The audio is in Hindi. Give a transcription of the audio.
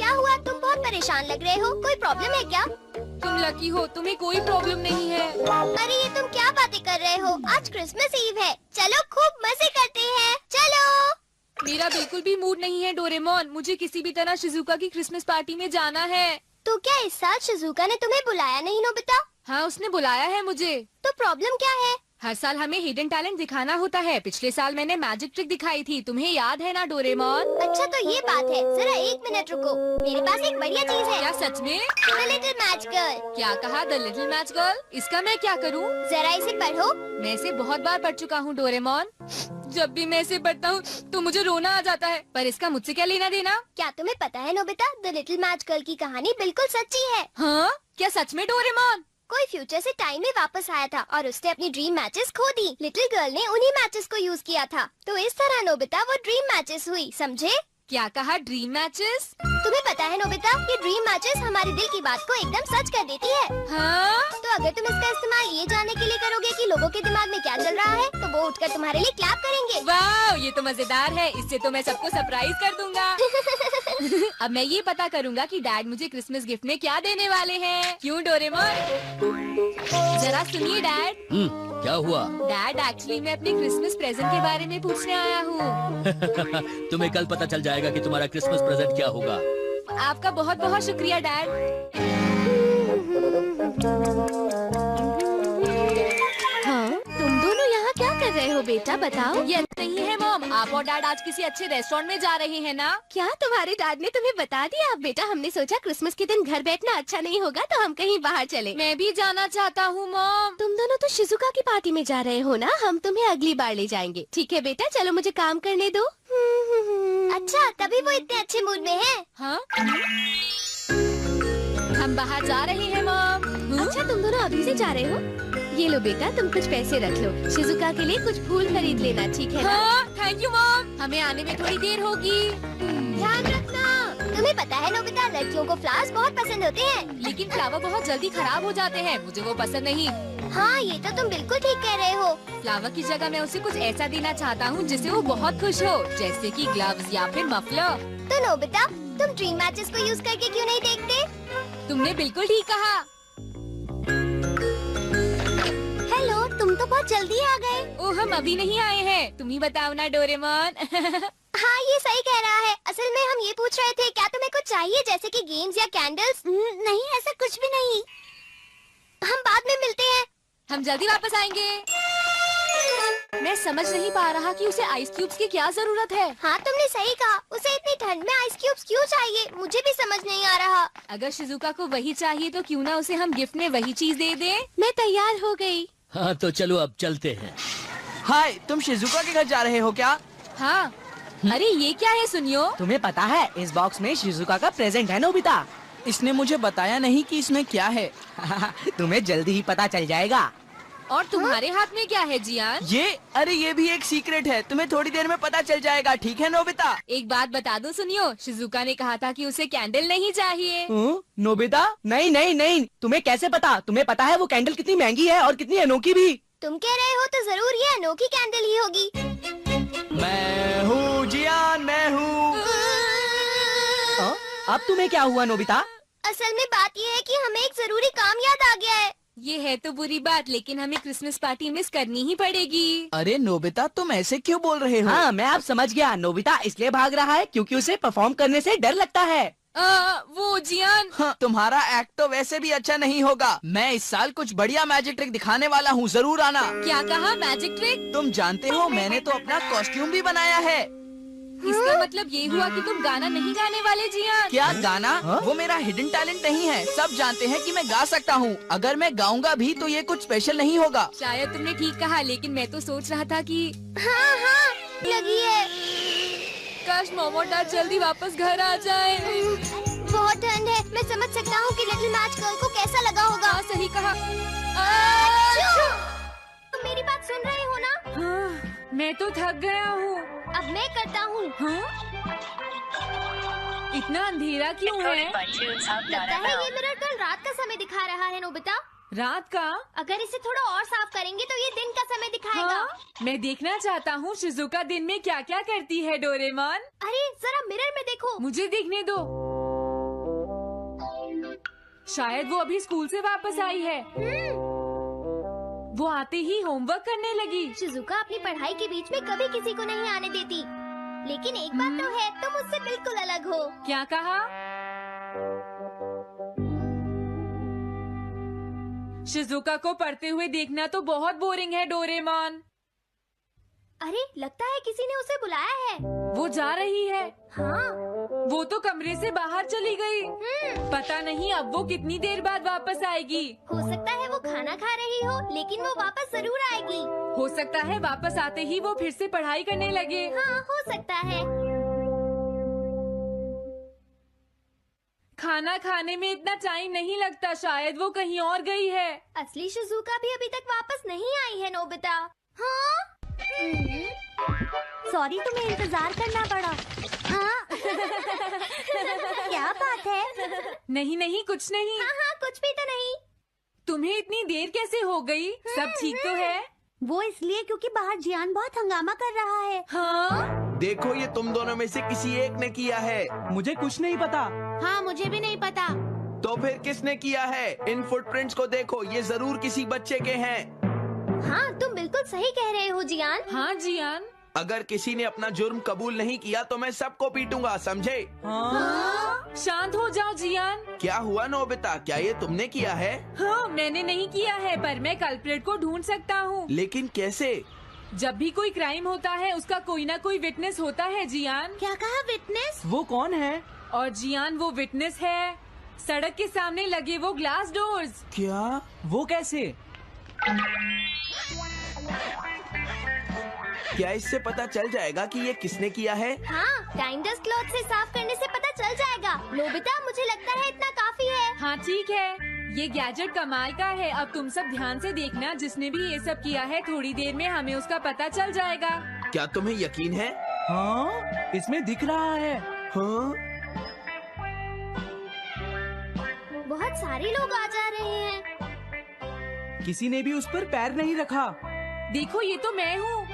क्या हुआ? तुम बहुत परेशान लग रहे हो, कोई प्रॉब्लम है क्या? तुम लकी हो, तुम्हें कोई प्रॉब्लम नहीं है। अरे ये तुम क्या बातें कर रहे हो? आज क्रिसमस ईव है, चलो खूब मजे करते हैं, चलो। मेरा बिल्कुल भी मूड नहीं है डोरेमोन, मुझे किसी भी तरह शिजुका की क्रिसमस पार्टी में जाना है। तो क्या इस साल शिजुका ने तुम्हें बुलाया नहीं नोबिता? हाँ, उसने बुलाया है मुझे। तो प्रॉब्लम क्या है? हर साल हमें हिडन टैलेंट दिखाना होता है। पिछले साल मैंने मैजिक ट्रिक दिखाई थी, तुम्हें याद है ना डोरेमोन? अच्छा तो ये बात है, जरा एक मिनट रुको, मेरे पास एक बढ़िया चीज है। क्या सच में? The little match girl. क्या कहा? The little match girl? इसका मैं क्या करूँ? जरा इसे पढ़ो। मैं इसे बहुत बार पढ़ चुका हूँ डोरेमोन। जब भी मैं इसे पढ़ता हूँ तो मुझे रोना आ जाता है, पर इसका मुझसे क्या लेना देना? क्या तुम्हें पता है Nobita, the little match girl की कहानी बिल्कुल सच्ची है। हाँ, क्या सच में डोरेमोन? कोई फ्यूचर से टाइम में वापस आया था और उसने अपनी ड्रीम मैचेस खो दी। लिटिल गर्ल ने उन्हीं मैचेस को यूज किया था, तो इस तरह नोबिता वो ड्रीम मैचेस हुई, समझे? क्या कहा? Dream matches? तुम्हें पता है नोबिता, ये ड्रीम मैचेस हमारे दिल की बात को एकदम सच कर देती है। हाँ? तो अगर तुम इसका इस्तेमाल ये जानने के लिए करोगे कि लोगों के दिमाग में क्या चल रहा है, तो वो उठकर तुम्हारे लिए क्लैप करेंगे। वाह, ये तो मजेदार है, इससे तो मैं सबको सरप्राइज कर दूंगा। अब मैं ये पता करूंगा कि डैड मुझे क्रिसमस गिफ्ट में क्या देने वाले हैं। क्यों डोरेमोन? जरा सुनिए डैड। क्या हुआ? डैड, एक्चुअली मैं अपने क्रिसमस प्रेजेंट के बारे में पूछने आया हूँ। तुम्हें कल पता चल जाएगा कि तुम्हारा क्रिसमस प्रेजेंट क्या होगा। आपका बहुत बहुत शुक्रिया डैड। हाँ, तुम दोनों यहाँ क्या कर रहे हो बेटा, बताओ। ये नहीं है मॉम, आप और डैड आज किसी अच्छे रेस्टोरेंट में जा रहे हैं ना? क्या तुम्हारे डैड ने तुम्हें बता दिया? बेटा, हमने सोचा क्रिसमस के दिन घर बैठना अच्छा नहीं होगा, तो हम कहीं बाहर चले। मैं भी जाना चाहता हूँ मॉम। तुम दोनों तो शिजुका की पार्टी में जा रहे हो ना, हम तुम्हें अगली बार ले जाएंगे। ठीक है बेटा, चलो मुझे काम करने दो। अच्छा, तभी वो इतने अच्छे मूड में है। हाँ? हम बाहर जा रहे हैं मॉम। अच्छा, तुम दोनों अभी से जा रहे हो? ये लो बेटा, तुम कुछ पैसे रख लो, शिजुका के लिए कुछ फूल खरीद लेना, ठीक है ना? हाँ, थैंक यू मॉम, हमें आने में थोड़ी देर होगी। ध्यान रखना। तुम्हें पता है नोबिता, लड़कियों को फ्लावर्स बहुत पसंद होते हैं। लेकिन फ्लावर बहुत जल्दी खराब हो जाते हैं, मुझे वो पसंद नहीं। हाँ, ये तो तुम बिल्कुल ठीक कह रहे हो। फ्लावर की जगह मैं उसे कुछ ऐसा देना चाहता हूँ जिससे वो बहुत खुश हो, जैसे कि ग्लव्स या फिर मफलर। तो नोबिता, तुम ड्रीम मैचेस को यूज करके क्यों नहीं देखते? तुमने बिल्कुल ठीक कहा। हेलो, तुम तो बहुत जल्दी आ गए। ओह, हम अभी नहीं आए हैं, तुम ही बताओ ना डोरेमोन। हाँ, ये सही कह रहा है। असल में हम ये पूछ रहे थे, क्या तुम्हें कुछ चाहिए जैसे कि गेम्स या कैंडल्स? नहीं, ऐसा कुछ भी नहीं। हम बाद में मिलते हैं। हम जल्दी वापस आएंगे। मैं समझ नहीं पा रहा कि उसे आइस क्यूब्स की क्या जरूरत है। हाँ, तुमने सही कहा। उसे इतनी ठंड में आइस क्यूब्स क्यों चाहिए, मुझे भी समझ नहीं आ रहा। अगर शिजुका को वही चाहिए तो क्यों ना उसे हम गिफ्ट में वही चीज दे दें। मैं तैयार हो गई। हाँ, तो चलो अब चलते हैं। हाय, तुम शिजुका के घर जा रहे हो क्या? हाँ। अरे ये क्या है सुनियो? तुम्हें पता है, इस बॉक्स में शिजुका का प्रेजेंट है नोबिता। इसने मुझे बताया नहीं कि इसमें क्या है। तुम्हें जल्दी ही पता चल जाएगा। और तुम्हारे हाथ में क्या है जियान? अरे ये भी एक सीक्रेट है, तुम्हें थोड़ी देर में पता चल जाएगा, ठीक है नोबिता? एक बात बता दो सुनियो, शिजुका ने कहा था कि उसे कैंडल नहीं चाहिए। नोबिता, नहीं नहीं नहीं, तुम्हें कैसे पता? तुम्हें पता है वो कैंडल कितनी महंगी है और कितनी अनोखी भी। तुम कह रहे हो तो जरूर ये अनोखी कैंडल ही होगी। मैं हूँ जियान, मैं हूँ। अब तुम्हें क्या हुआ नोबिता? असल में बात ये है कि हमें एक जरूरी काम याद आ गया है। ये है तो बुरी बात, लेकिन हमें क्रिसमस पार्टी मिस करनी ही पड़ेगी। अरे नोबिता, तुम ऐसे क्यों बोल रहे हो? हाँ, मैं अब समझ गया। नोबिता इसलिए भाग रहा है क्योंकि उसे परफॉर्म करने से डर लगता है। वो जियान। हाँ, तुम्हारा एक्ट तो वैसे भी अच्छा नहीं होगा। मैं इस साल कुछ बढ़िया मैजिक ट्रिक दिखाने वाला हूँ, जरूर आना। क्या कहा? Magic trick? तुम जानते हो, मैंने तो अपना कॉस्ट्यूम भी बनाया है। इसका मतलब ये हुआ कि तुम गाना नहीं गाने वाले जियान? क्या गाना? वो मेरा हिडन टैलेंट नहीं है। सब जानते हैं कि मैं गा सकता हूँ। अगर मैं गाऊंगा भी तो ये कुछ स्पेशल नहीं होगा। शायद तुमने ठीक कहा, लेकिन मैं तो सोच रहा था कि हाँ हाँ, लगी है। काश मॉम और डैड जल्दी वापस घर आ जाए। बहुत ठंड है। मैं समझ सकता हूँ कि लिटिल मैच गर्ल को कैसा लगा होगा। हाँ, सही कहा। तुम मेरी बात सुन रहे हो ना? हाँ, मैं तो थक गया हूँ। अब मैं करता हूँ। हाँ? इतना अंधेरा क्यों है? लगता है ये मिरर कल रात का समय दिखा रहा है नोबिता। रात का? अगर इसे थोड़ा और साफ करेंगे तो ये दिन का समय दिखाएगा। हाँ? मैं देखना चाहता हूँ शिजुका दिन में क्या क्या करती है डोरेमोन। अरे जरा मिरर में देखो। मुझे देखने दो। शायद वो अभी स्कूल से वापस आई है। वो आते ही होमवर्क करने लगी। शिजुका अपनी पढ़ाई के बीच में कभी किसी को नहीं आने देती, लेकिन एक बात तो है, तुम मुझसे बिल्कुल अलग हो। क्या कहा? शिजुका को पढ़ते हुए देखना तो बहुत बोरिंग है डोरेमोन। अरे लगता है किसी ने उसे बुलाया है। वो जा रही है। हाँ। वो तो कमरे से बाहर चली गई। पता नहीं अब वो कितनी देर बाद वापस आएगी। हो सकता है वो खाना खा रही हो, लेकिन वो वापस जरूर आएगी। हो सकता है वापस आते ही वो फिर से पढ़ाई करने लगे। हाँ, हो सकता है। खाना खाने में इतना टाइम नहीं लगता, शायद वो कहीं और गई है। असली शिजुका भी अभी तक वापस नहीं आई है नोबिता। हाँ? सॉरी, तुम्हें इंतजार करना पड़ा। हाँ? क्या बात है? नहीं नहीं, कुछ नहीं। हाँ हाँ, कुछ भी तो नहीं। तुम्हें इतनी देर कैसे हो गई? सब ठीक तो है? वो इसलिए क्योंकि बाहर जियान बहुत हंगामा कर रहा है। हाँ? देखो, ये तुम दोनों में से किसी एक ने किया है। मुझे कुछ नहीं पता। हाँ, मुझे भी नहीं पता। तो फिर किसने किया है? इन फुटप्रिंट्स को देखो, ये जरूर किसी बच्चे के हैं। हाँ, तुम बिल्कुल सही कह रहे हो जियान। हाँ जियान। अगर किसी ने अपना जुर्म कबूल नहीं किया तो मैं सबको पीटूंगा, समझे? हाँ? शांत हो जाओ जियान। क्या हुआ नोबिता, क्या ये तुमने किया है? हाँ, मैंने नहीं किया है, पर मैं कल्प्रेट को ढूंढ सकता हूँ। लेकिन कैसे? जब भी कोई क्राइम होता है उसका कोई ना कोई विटनेस होता है जियान। क्या कहा, विटनेस? वो कौन है? और जियान वो विटनेस है। सड़क के सामने लगे वो ग्लास डोर्स। क्या? वो कैसे? क्या इससे पता चल जाएगा कि ये किसने किया है? हाँ, टाइम डस्ट क्लॉथ से साफ करने से पता चल जाएगा। नोबिता, मुझे लगता है इतना काफी है। हाँ ठीक है, ये गैजेट कमाल का है। अब तुम सब ध्यान से देखना, जिसने भी ये सब किया है थोड़ी देर में हमें उसका पता चल जाएगा। क्या तुम्हें यकीन है? हाँ, इसमें दिख रहा है। हाँ? बहुत सारे लोग आ जा रहे हैं। किसी ने भी उस पर पैर नहीं रखा। देखो, ये तो मैं हूँ।